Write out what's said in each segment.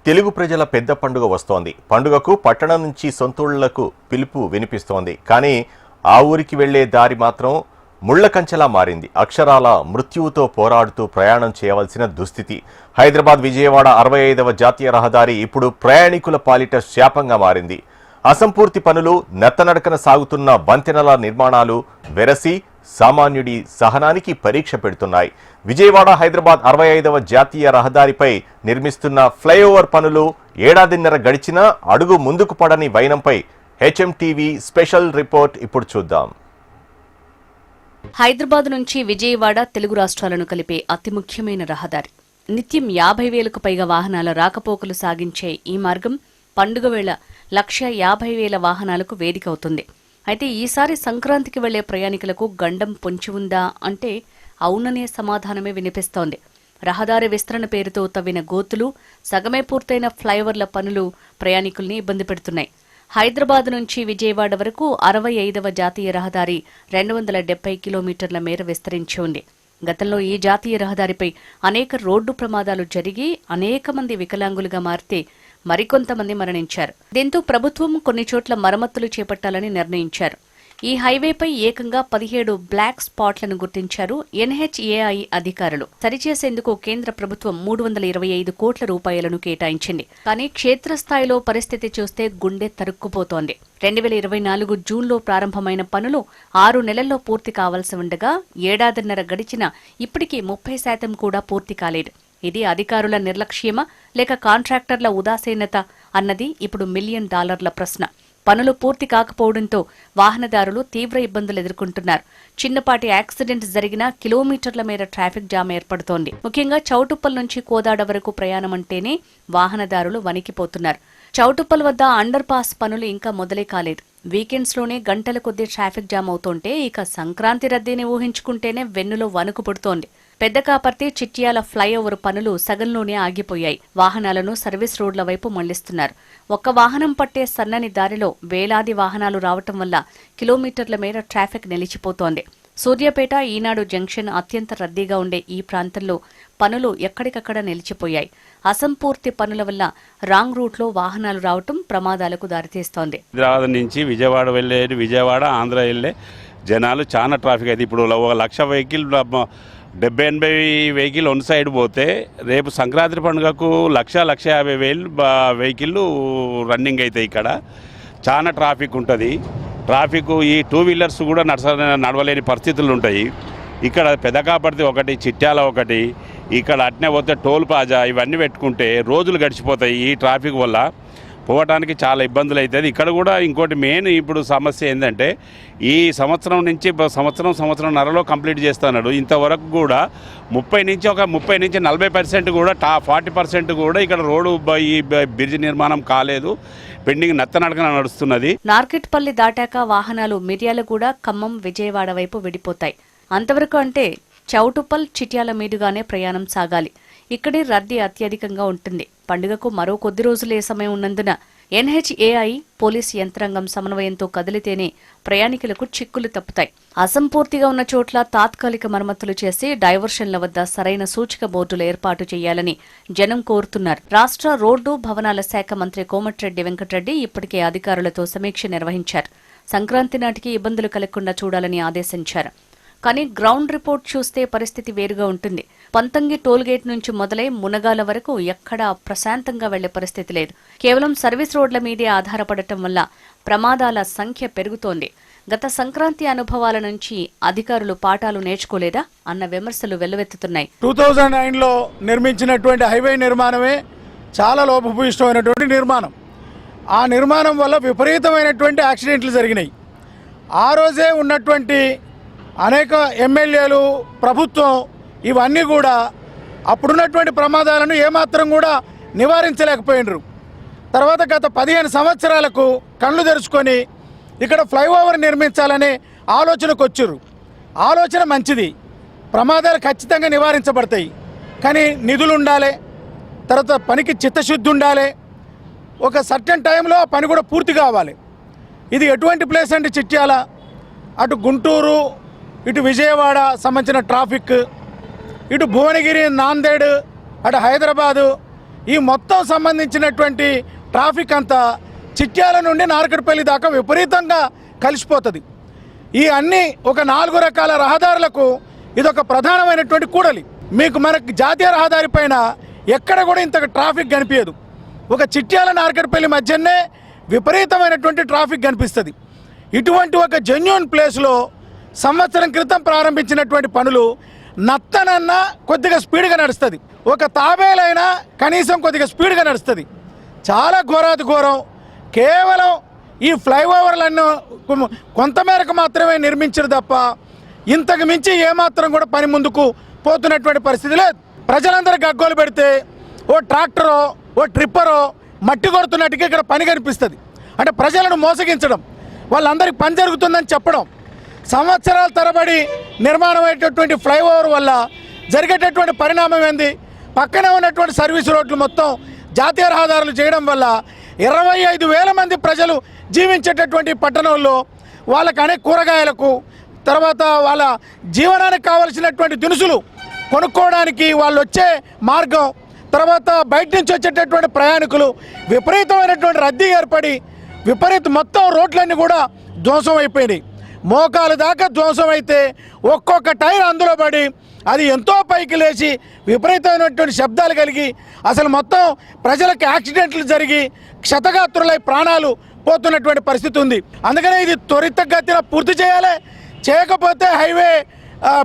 తెలుగు ప్రజల పెద్ద పండుగ వస్తోంది. పండుగకు పట్టణం నుంచి సొంతూళ్లకు పిలుపు వినిపిస్తోంది. కానీ ఆ ఊరికి వెళ్లే దారి మాత్రం ముళ్ల కంచెలా మారింది. అక్షరాల మృత్యువుతో పోరాడుతూ ప్రయాణం చేయవలసిన దుస్థితి. హైదరాబాద్ విజయవాడ 65వ జాతీయ రహదారి ఇప్పుడు ప్రయాణికుల పాలిట శాపంగా మారింది. అసంపూర్తి పనులు, నెత్తనడకన సాగుతున్న వంతెనల నిర్మాణాలు వెరసి సామాన్యుడి సహనానికి పరీక్ష పెడుతున్నాయి. విజయవాడ హైదరాబాద్ 65వ జాతీయ రహదారిపై నిర్మిస్తున్న ఫ్లైఓవర్ పనులు ఏడాదిన్నర గడిచినా అడుగు ముందుకు పడని వైనంపై హెచ్ఎంటీవీ స్పెషల్ రిపోర్ట్ ఇప్పుడు చూద్దాం. హైదరాబాద్ నుంచి విజయవాడ తెలుగు రాష్ట్రాలను కలిపే అతి ముఖ్యమైన రహదారి. నిత్యం 50,000కు పైగా వాహనాల రాకపోకలు సాగించే ఈ మార్గం పండుగ వేళ 150,000 వాహనాలకు వేదికవుతుంది. అయితే ఈసారి సంక్రాంతికి వెళ్లే ప్రయాణికులకు గండం పొంచి ఉందా అంటే అవుననే సమాధానమే వినిపిస్తోంది. రహదారి విస్తరణ పేరుతో తవ్విన గోతులు, సగమే పూర్తయిన ఫ్లైఓవర్ల పనులు ప్రయాణికుల్ని ఇబ్బంది పెడుతున్నాయి. హైదరాబాద్ నుంచి విజయవాడ వరకు 65వ జాతీయ రహదారి 270 కిలోమీటర్ల మేర విస్తరించి ఉంది. గతంలో ఈ జాతీయ రహదారిపై అనేక రోడ్డు ప్రమాదాలు జరిగి అనేక మంది వికలాంగులుగా మారితే మరికొంతమంది మరణించారు. దీంతో ప్రభుత్వం కొన్ని చోట్ల మరమ్మతులు చేపట్టాలని నిర్ణయించారు. ఈ హైవేపై ఏకంగా 17 బ్లాక్ స్పాట్లను గుర్తించారు ఎన్హెచ్ఏఐ అధికారులు. సరిచేసేందుకు కేంద్ర ప్రభుత్వం 325 కోట్ల రూపాయలను కేటాయించింది. కానీ క్షేత్రస్థాయిలో పరిస్థితి చూస్తే గుండె తరుక్కుపోతోంది. 2024 జూన్లో ప్రారంభమైన పనులు 6 నెలల్లో పూర్తి కావాల్సి ఉండగా ఏడాదిన్నర గడిచినా ఇప్పటికీ 30% కూడా పూర్తి కాలేదు. ఇది అధికారుల నిర్లక్ష్యమా లేక కాంట్రాక్టర్ల ఉదాసీనత అన్నది ఇప్పుడు $1 మిలియన్ ప్రశ్న. పనులు పూర్తి కాకపోవడంతో వాహనదారులు తీవ్ర ఇబ్బందులు ఎదుర్కొంటున్నారు. చిన్నపాటి యాక్సిడెంట్ జరిగినా కిలోమీటర్ల మేర ట్రాఫిక్ జామ్ ఏర్పడుతోంది. ముఖ్యంగా చౌటుప్పల్ నుంచి కోదాడ వరకు ప్రయాణం అంటేనే వాహనదారులు వణికిపోతున్నారు. చౌటుప్పల్ వద్ద అండర్ పాస్ పనులు ఇంకా మొదలే కాలేదు. వీకెండ్స్ లోనే గంటల కొద్దీ ట్రాఫిక్ జామ్ అవుతుంటే ఇక సంక్రాంతి రద్దీని ఊహించుకుంటేనే వెన్నులో వణుకు పుడుతోంది. పెద్దకాపర్తి చిట్యాల ఫ్లైఓవర్ పనులు సగంలోనే ఆగిపోయాయి. వాహనాలను సర్వీస్ రోడ్ల వైపు మళ్లిస్తున్నారు. ఒక్క వాహనం పట్టే సన్నని దారిలో వేలాది వాహనాలు రావటం వల్ల కిలోమీటర్ల మేర ట్రాఫిక్ నిలిచిపోతోంది. సూర్యాపేట, ఈనాడు జంక్షన్ అత్యంత రద్దీగా ఉండే ఈ ప్రాంతంలో పనులు ఎక్కడికక్కడ నిలిచిపోయాయి. అసంపూర్తి పనుల వల్ల రాంగ్ రూట్లో వాహనాలు రావటం ప్రమాదాలకు దారితీస్తోంది. హైదరాబాద్ నుంచి విజయవాడ వెళ్ళే, విజయవాడ ఆంధ్ర వెళ్ళే జనాలు చాలా ట్రాఫిక్ అయితే ఇప్పుడు 1,00,000 వెహికల్ 70-80 వెహికల్ వన్ సైడ్ పోతే రేపు సంక్రాంతి పండుగకు 1,50,000 వెహికల్ రన్నింగ్ అవుతాయి. ఇక్కడ చాలా ట్రాఫిక్ ఉంటుంది. ట్రాఫిక్ ఈ 2 వీలర్స్ కూడా నడవలేని పరిస్థితులు ఉంటాయి. ఇక్కడ పెదకాపర్తి ఒకటి, చిట్యాల ఒకటి, ఇక్కడ అట్నే పోతే టోల్ ప్లాజా ఇవన్నీ పెట్టుకుంటే రోజులు గడిచిపోతాయి. ఈ ట్రాఫిక్ వల్ల పోవటానికి చాలా ఇబ్బందులు అవుతుంది. ఇక్కడ కూడా ఇంకోటి మెయిన్ ఇప్పుడు సమస్య ఏంటంటే ఈ సంవత్సరం నుంచి సంవత్సరంన్నరలో కంప్లీట్ చేస్తున్నాడు. ఇంతవరకు కూడా 30 నుంచి 40% కూడా 40% కూడా ఇక్కడ రోడ్డు ఈ బ్రిడ్జ్ నిర్మాణం కాలేదు. పెండింగ్ నత్తనడకన నడుస్తున్నది. నార్కెట్పల్లి దాటాక వాహనాలు మిర్యాలగూడ, ఖమ్మం, విజయవాడ వైపు విడిపోతాయి. అంతవరకు అంటే చౌటుప్పల్, చిట్యాల మీదుగానే ప్రయాణం సాగాలి. ఇక్కడే రద్దీ అత్యధికంగా ఉంటుంది. పండుగకు మరో కొద్ది రోజులే సమయం ఉన్నందున ఎన్హెచ్ఏఐ పోలీసు యంత్రాంగం సమన్వయంతో కదిలితేనే ప్రయాణికులకు చిక్కులు తప్పుతాయి. అసంపూర్తిగా ఉన్న చోట్ల తాత్కాలిక మరమ్మతులు చేసి డైవర్షన్ల వద్ద సరైన సూచిక బోర్డులు ఏర్పాటు చేయాలని జనం కోరుతున్నారు. రాష్ట్ర రోడ్డు భవనాల శాఖ మంత్రి కోమటిరెడ్డి వెంకటరెడ్డి ఇప్పటికే అధికారులతో సమీక్ష నిర్వహించారు. సంక్రాంతి నాటికి ఇబ్బందులు కలగకుండా చూడాలని ఆదేశించారు. కానీ గ్రౌండ్ రిపోర్ట్ చూస్తే పరిస్థితి వేరుగా ఉంటుంది. పంతంగి టోల్గేట్ నుంచి మొదలై మునగాల వరకు ఎక్కడా ప్రశాంతంగా వెళ్లే పరిస్థితి లేదు. కేవలం సర్వీస్ రోడ్ల మీదే ఆధారపడటం వల్ల ప్రమాదాల సంఖ్య పెరుగుతోంది. గత సంక్రాంతి అనుభవాల నుంచి అధికారులు పాఠాలు నేర్చుకోలేదా అన్న విమర్శలు వెల్లువెత్తుతున్నాయి. 2009లో నిర్మించినటువంటి హైవే నిర్మాణమే చాలా లోపభూయిష్టమైనటువంటి నిర్మాణం. ఆ నిర్మాణం వల్ల విపరీతమైనటువంటి యాక్సిడెంట్లు జరిగినాయి. ఆ రోజే ఉన్నటువంటి అనేక ఎమ్మెల్యేలు, ప్రభుత్వం ఇవన్నీ కూడా అప్పుడున్నటువంటి ప్రమాదాలను ఏమాత్రం కూడా నివారించలేకపోయినరు. తర్వాత గత 15 సంవత్సరాలకు కళ్ళు తెరుచుకొని ఇక్కడ ఫ్లైఓవర్ నిర్మించాలనే ఆలోచనకు వచ్చారు. ఆలోచన మంచిది, ప్రమాదాలు ఖచ్చితంగా నివారించబడతాయి. కానీ నిధులు ఉండాలి, తర్వాత పనికి చిత్తశుద్ధి ఉండాలి, ఒక సర్టెన్ టైంలో ఆ పని కూడా పూర్తి కావాలి. ఇది ఎటువంటి ప్లేస్ అంటే చిట్యాల, అటు గుంటూరు, ఇటు విజయవాడ సంబంధించిన ట్రాఫిక్, ఇటు భువనగిరి, నాందేడ్, అటు హైదరాబాదు, ఈ మొత్తం సంబంధించినటువంటి ట్రాఫిక్ అంతా చిట్యాల నుండి నార్కట్పల్లి దాకా విపరీతంగా కలిసిపోతుంది. ఈ అన్ని ఒక 4 రకాల రహదారులకు ఇదొక ప్రధానమైనటువంటి కూడలి. మీకు మనకి జాతీయ రహదారి పైన ఎక్కడ కూడా ఇంత ట్రాఫిక్ కనిపించదు. ఒక చిట్యాల నార్కట్పల్లి మధ్యనే విపరీతమైనటువంటి ట్రాఫిక్ కనిపిస్తుంది. ఇటువంటి ఒక జెన్యూన్ ప్లేస్లో సంవత్సరం క్రితం ప్రారంభించినటువంటి పనులు నత్తనన్నా కొద్దిగా స్పీడ్గా నడుస్తుంది, ఒక తాబేలైనా కనీసం కొద్దిగా స్పీడ్గా నడుస్తుంది. చాలా ఘోరాతి ఘోరం. కేవలం ఈ ఫ్లైఓవర్లను కొంతమేరకు మాత్రమే నిర్మించారు తప్ప ఇంతకు మించి ఏమాత్రం కూడా పని ముందుకు పోతున్నటువంటి పరిస్థితి లేదు. ప్రజలందరూ గగ్గోలు పెడితే ఓ ట్రాక్టరో ఓ ట్రిప్పరో మట్టి కొడుతున్నట్టుగా ఇక్కడ పని కనిపిస్తుంది. అంటే ప్రజలను మోసగించడం, వాళ్ళందరికీ పని జరుగుతుందని చెప్పడం. సంవత్సరాల తరబడి నిర్మాణం అయ్యేటటువంటి ఫ్లైఓవర్ వల్ల జరిగేటటువంటి పరిణామం ఏంది? పక్కనే ఉన్నటువంటి సర్వీస్ రోడ్లు మొత్తం జాతీయ రహదారులు చేయడం వల్ల 25,000 మంది ప్రజలు జీవించేటటువంటి పట్టణంలో వాళ్ళకి అనేక కూరగాయలకు, తర్వాత వాళ్ళ జీవనానికి కావలసినటువంటి దినుసులు కొనుక్కోవడానికి వాళ్ళు వచ్చే మార్గం, తర్వాత బయట నుంచి వచ్చేటటువంటి ప్రయాణికులు విపరీతమైనటువంటి రద్దీ ఏర్పడి మొత్తం రోడ్లన్నీ కూడా ధ్వంసం అయిపోయినాయి. మోకాలు దాకా ధ్వంసం అయితే ఒక్కొక్క టైర్ అందులో పడి అది ఎంతో పైకి లేచి విపరీతమైనటువంటి శబ్దాలు కలిగి అసలు మొత్తం ప్రజలకు యాక్సిడెంట్లు జరిగి క్షతగాత్రులై ప్రాణాలు పోతున్నటువంటి పరిస్థితి ఉంది. అందుకనే ఇది త్వరితగతిన పూర్తి చేయాలి. చేయకపోతే హైవే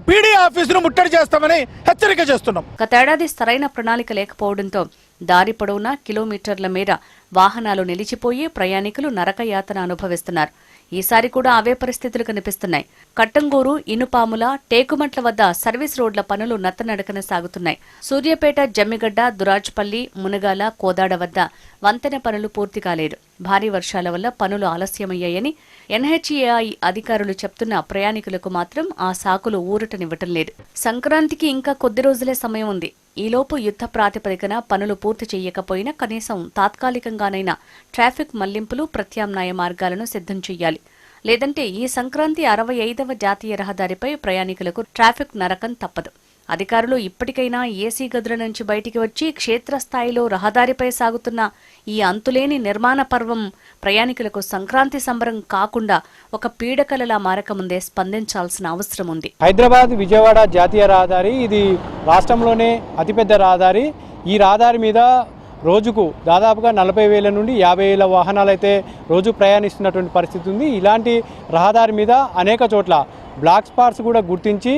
పీడీ ఆఫీసును ముట్టడి చేస్తామని హెచ్చరిక చేస్తున్నాం. గతేడాది సరైన ప్రణాళిక లేకపోవడంతో దారి పొడవునా కిలోమీటర్ల మేర వాహనాలు నిలిచిపోయి ప్రయాణికులు నరకయాతన అనుభవిస్తున్నారు. ఈసారి కూడా అవే పరిస్థితులు కనిపిస్తున్నాయి. కట్టంగూరు, ఇనుపాముల, టేకుమట్ల వద్ద సర్వీస్ రోడ్ల పనులు నత్తనడకన సాగుతున్నాయి. సూర్యాపేట, జమ్మిగడ్డ, దురాజ్పల్లి, మునగాల, కోదాడ వద్ద వంతెన పనులు పూర్తి కాలేదు. భారీ వర్షాల వల్ల పనులు ఆలస్యమయ్యాయని ఎన్హెచ్ఏఐ అధికారులు చెప్తున్న ప్రయాణికులకు మాత్రం ఆ సాకులు ఊరటనివ్వటం లేదు. సంక్రాంతికి ఇంకా కొద్ది రోజులే సమయం ఉంది. ఈలోపు యుద్ధ ప్రాతిపదికన పనులు పూర్తి చేయకపోయినా కనీసం తాత్కాలికంగానైనా ట్రాఫిక్ మళ్లింపులు, ప్రత్యామ్నాయ మార్గాలను సిద్ధం చెయ్యాలి. లేదంటే ఈ సంక్రాంతి 65వ జాతీయ రహదారిపై ప్రయాణికులకు ట్రాఫిక్ నరకం తప్పదు. అధికారులు ఇప్పటికైనా ఏసీ గదుల నుంచి బయటికి వచ్చి క్షేత్రస్థాయిలో రహదారిపై సాగుతున్న ఈ అంతులేని నిర్మాణ పర్వం ప్రయాణికులకు సంక్రాంతి సంబరం కాకుండా ఒక పీడకలలా మారకముందే స్పందించాల్సిన అవసరం ఉంది. హైదరాబాద్ విజయవాడ జాతీయ రహదారి ఇది రాష్ట్రంలోనే అతిపెద్ద రహదారి. ఈ రహదారి మీద రోజుకు దాదాపుగా 40,000 నుండి 50,000 వాహనాలు అయితే రోజు ప్రయాణిస్తున్నటువంటి పరిస్థితి ఉంది. ఇలాంటి రహదారి మీద అనేక చోట్ల బ్లాక్ స్పాట్స్ కూడా గుర్తించి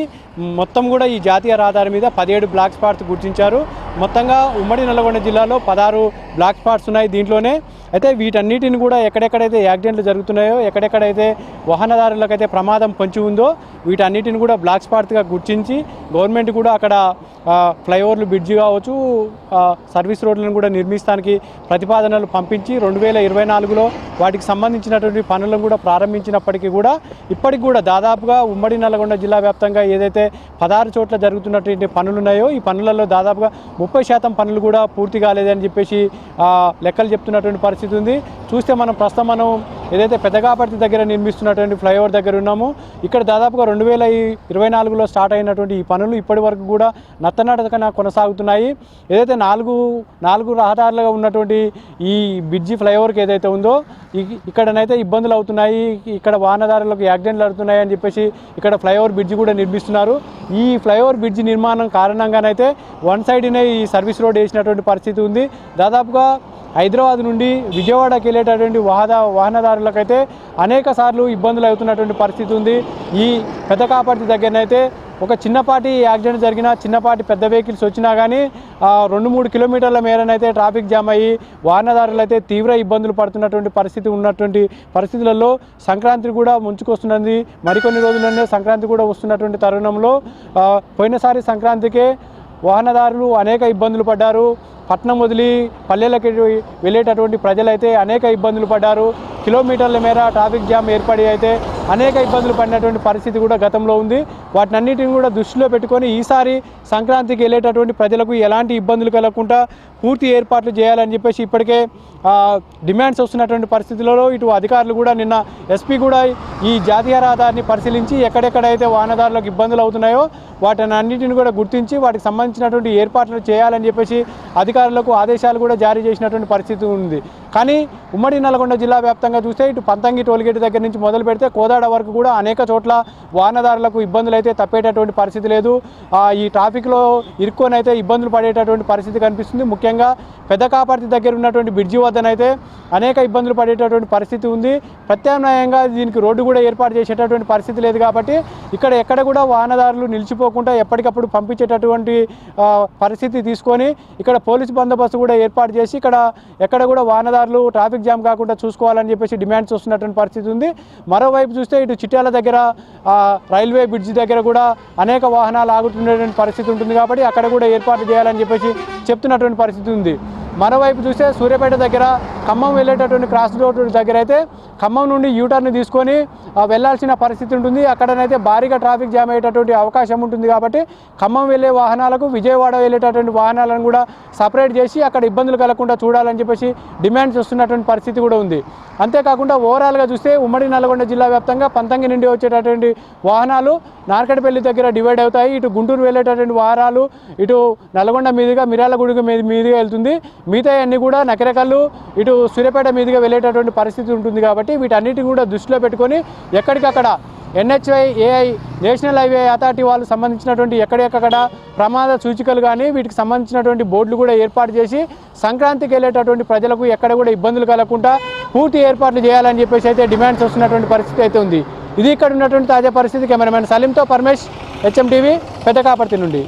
మొత్తం కూడా ఈ జాతీయ రహదారి మీద 17 బ్లాక్ స్పాట్స్ గుర్తించారు. మొత్తంగా ఉమ్మడి నల్గొండ జిల్లాలో 16 బ్లాక్ స్పాట్స్ ఉన్నాయి దీంట్లోనే. అయితే వీటన్నిటిని కూడా ఎక్కడెక్కడైతే యాక్సిడెంట్లు జరుగుతున్నాయో, ఎక్కడెక్కడైతే వాహనదారులకైతే ప్రమాదం పొంచి ఉందో వీటన్నిటిని కూడా బ్లాక్ స్పాట్స్గా గుర్తించి గవర్నమెంట్ కూడా అక్కడ ఫ్లైఓవర్లు, బ్రిడ్జి కావచ్చు, సర్వీస్ రోడ్లను కూడా నిర్మిస్తానికి ప్రతిపాదనలు పంపించి 2024లో వాటికి సంబంధించినటువంటి పనులను కూడా ప్రారంభించినప్పటికీ కూడా ఇప్పటికి కూడా దాదాపుగా ఉమ్మడి నల్గొండ జిల్లా వ్యాప్తంగా ఏదైతే 16 చోట్ల జరుగుతున్నటువంటి పనులు ఉన్నాయో ఈ పనులలో దాదాపుగా 30% పనులు కూడా పూర్తి కాలేదని చెప్పేసి లెక్కలు చెప్తున్నటువంటి పరిస్థితి ఉంది. చూస్తే ప్రస్తుతం మనం ఏదైతే పెద్దగాపర్తి దగ్గర నిర్మిస్తున్నటువంటి ఫ్లైఓవర్ దగ్గర ఉన్నామో ఇక్కడ దాదాపుగా 2024లో స్టార్ట్ అయినటువంటి ఈ పనులు ఇప్పటి వరకు కూడా నత్తనడకన కొనసాగుతున్నాయి. ఏదైతే నాలుగు రహదారులుగా ఉన్నటువంటి ఈ బ్రిడ్జి ఫ్లైఓవర్కి ఏదైతే ఉందో ఇక్కడనైతే ఇబ్బందులు అవుతున్నాయి, ఇక్కడ వాహనదారులకు యాక్సిడెంట్లు అవుతున్నాయి అని చెప్పేసి ఇక్కడ ఫ్లైఓవర్ బ్రిడ్జి కూడా నిర్మిస్తున్నారు. ఈ ఫ్లైఓవర్ బ్రిడ్జి నిర్మాణం కారణంగానైతే వన్ సైడ్నే ఈ సర్వీస్ రోడ్ వేసినటువంటి పరిస్థితి ఉంది. దాదాపుగా హైదరాబాద్ నుండి విజయవాడకి వెళ్ళేటటువంటి వాహనదారులకైతే అనేక సార్లు ఇబ్బందులు అవుతున్నటువంటి పరిస్థితి ఉంది. ఈ పెద్దకాపర్తి దగ్గరనైతే ఒక చిన్నపాటి యాక్సిడెంట్ జరిగినా, చిన్నపాటి పెద్ద వెహికల్స్ వచ్చినా కానీ 2-3 కిలోమీటర్ల మేరనైతే ట్రాఫిక్ జామ్ అయ్యి వాహనదారులు అయితే తీవ్ర ఇబ్బందులు పడుతున్నటువంటి పరిస్థితి ఉన్నటువంటి పరిస్థితులలో సంక్రాంతి కూడా ముంచుకొస్తున్నది. మరికొన్ని రోజుల్లోనే సంక్రాంతి కూడా వస్తున్నటువంటి తరుణంలో పోయినసారి సంక్రాంతికే వాహనదారులు అనేక ఇబ్బందులు పడ్డారు. పట్నం వదిలి పల్లెలకు వెళ్ళేటటువంటి ప్రజలైతే అనేక ఇబ్బందులు పడ్డారు. కిలోమీటర్ల మేర ట్రాఫిక్ జామ్ ఏర్పడి అయితే అనేక ఇబ్బందులు పడినటువంటి పరిస్థితి కూడా గతంలో ఉంది. వాటినన్నిటిని కూడా దృష్టిలో పెట్టుకొని ఈసారి సంక్రాంతికి వెళ్ళేటటువంటి ప్రజలకు ఎలాంటి ఇబ్బందులు కలగకుండా పూర్తి ఏర్పాట్లు చేయాలని చెప్పేసి ఇప్పటికే డిమాండ్స్ వస్తున్నటువంటి పరిస్థితులలో ఇటు అధికారులు కూడా నిన్న ఎస్పీ కూడా ఈ జాతీయ రహదారిని పరిశీలించి ఎక్కడెక్కడైతే వాహనదారులకు ఇబ్బందులు అవుతున్నాయో వాటిని అన్నింటిని కూడా గుర్తించి వాటికి సంబంధించిన సంబంధించినటువంటి ఏర్పాట్లు చేయాలని చెప్పేసి అధికారులకు ఆదేశాలు కూడా జారీ చేసినటువంటి పరిస్థితి ఉంది. కానీ ఉమ్మడి నల్గొండ జిల్లా వ్యాప్తంగా చూస్తే ఇటు పంతంగి టోల్గేట్ దగ్గర నుంచి మొదలు పెడితే కోదాడ వరకు కూడా అనేక చోట్ల వాహనదారులకు ఇబ్బందులు అయితే తప్పేటటువంటి పరిస్థితి లేదు. ఈ ట్రాఫిక్లో ఇరుక్కొని అయితే ఇబ్బందులు పడేటటువంటి పరిస్థితి కనిపిస్తుంది. ముఖ్యంగా పెద్ద కాపర్తి దగ్గర ఉన్నటువంటి బ్రిడ్జి వద్దనైతే అనేక ఇబ్బందులు పడేటటువంటి పరిస్థితి ఉంది. ప్రత్యామ్నాయంగా దీనికి రోడ్డు కూడా ఏర్పాటు చేసేటటువంటి పరిస్థితి లేదు కాబట్టి ఇక్కడ ఎక్కడ కూడా వాహనదారులు నిలిచిపోకుండా ఎప్పటికప్పుడు పంపించేటటువంటి పరిస్థితి తీసుకొని ఇక్కడ పోలీసు బందోబస్తు కూడా ఏర్పాటు చేసి ఇక్కడ ఎక్కడ కూడా వాహనదారులు ట్రాఫిక్ జామ్ కాకుండా చూసుకోవాలని చెప్పేసి డిమాండ్స్ వస్తున్నటువంటి పరిస్థితి ఉంది. మరోవైపు చూస్తే ఇటు చిట్యాల దగ్గర రైల్వే బ్రిడ్జి దగ్గర కూడా అనేక వాహనాలు ఆగుతున్నటువంటి పరిస్థితి ఉంటుంది కాబట్టి అక్కడ కూడా ఏర్పాటు చేయాలని చెప్పేసి చెప్తున్నటువంటి పరిస్థితి ఉంది. మరోవైపు చూస్తే సూర్యాపేట దగ్గర ఖమ్మం వెళ్ళేటటువంటి క్రాస్ రోడ్ దగ్గర అయితే ఖమ్మం నుండి యూటర్న్ తీసుకొని వెళ్లాల్సిన పరిస్థితి ఉంటుంది. అక్కడనైతే భారీగా ట్రాఫిక్ జామ్ అయ్యేటటువంటి అవకాశం ఉంటుంది కాబట్టి ఖమ్మం వెళ్ళే వాహనాలకు విజయవాడ వెళ్ళేటటువంటి వాహనాలను కూడా సపరేట్ చేసి అక్కడ ఇబ్బందులు కలగకుండా చూడాలని చెప్పేసి డిమాండ్స్ వస్తున్నటువంటి పరిస్థితి కూడా ఉంది. అంతేకాకుండా ఓవరాల్గా చూస్తే ఉమ్మడి నల్గొండ జిల్లా వ్యాప్తంగా పంతంగి నుండి వచ్చేటటువంటి వాహనాలు నార్కట్పల్లి దగ్గర డివైడ్ అవుతాయి. ఇటు గుంటూరు వెళ్ళేటటువంటి వాహనాలు ఇటు నల్గొండ మీదుగా మిర్యాలగూడ మీదుగా వెళ్తుంది. మిగతా అన్నీ కూడా నకరేకల్లు ఇటు సూర్యాపేట మీదుగా వెళ్ళేటటువంటి పరిస్థితి ఉంటుంది కాబట్టి వీటన్నిటిని కూడా దృష్టిలో పెట్టుకొని ఎక్కడికక్కడ NHAI AI national highway authority వాళ్ళు సంబంధించినటువంటి ఎక్కడెక్కడ ప్రమాద సూచికలు కానీ వీటికి సంబంధించినటువంటి బోర్డులు కూడా ఏర్పాటు చేసి సంక్రాంతికి వెళ్ళేటటువంటి ప్రజలకు ఎక్కడ కూడా ఇబ్బందులు కలగకుండా పూర్తి ఏర్పాట్లు చేయాలని చెప్పేసి అయితే డిమాండ్స్ వస్తున్నటువంటి పరిస్థితి అయితే ఉంది. ఇది ఇక్కడ ఉన్నటువంటి తాజా పరిస్థితి. కెమెరామెన్ సలీంతో పరమేష్, HM TV, పెద్ద కాపర్తి నుండి.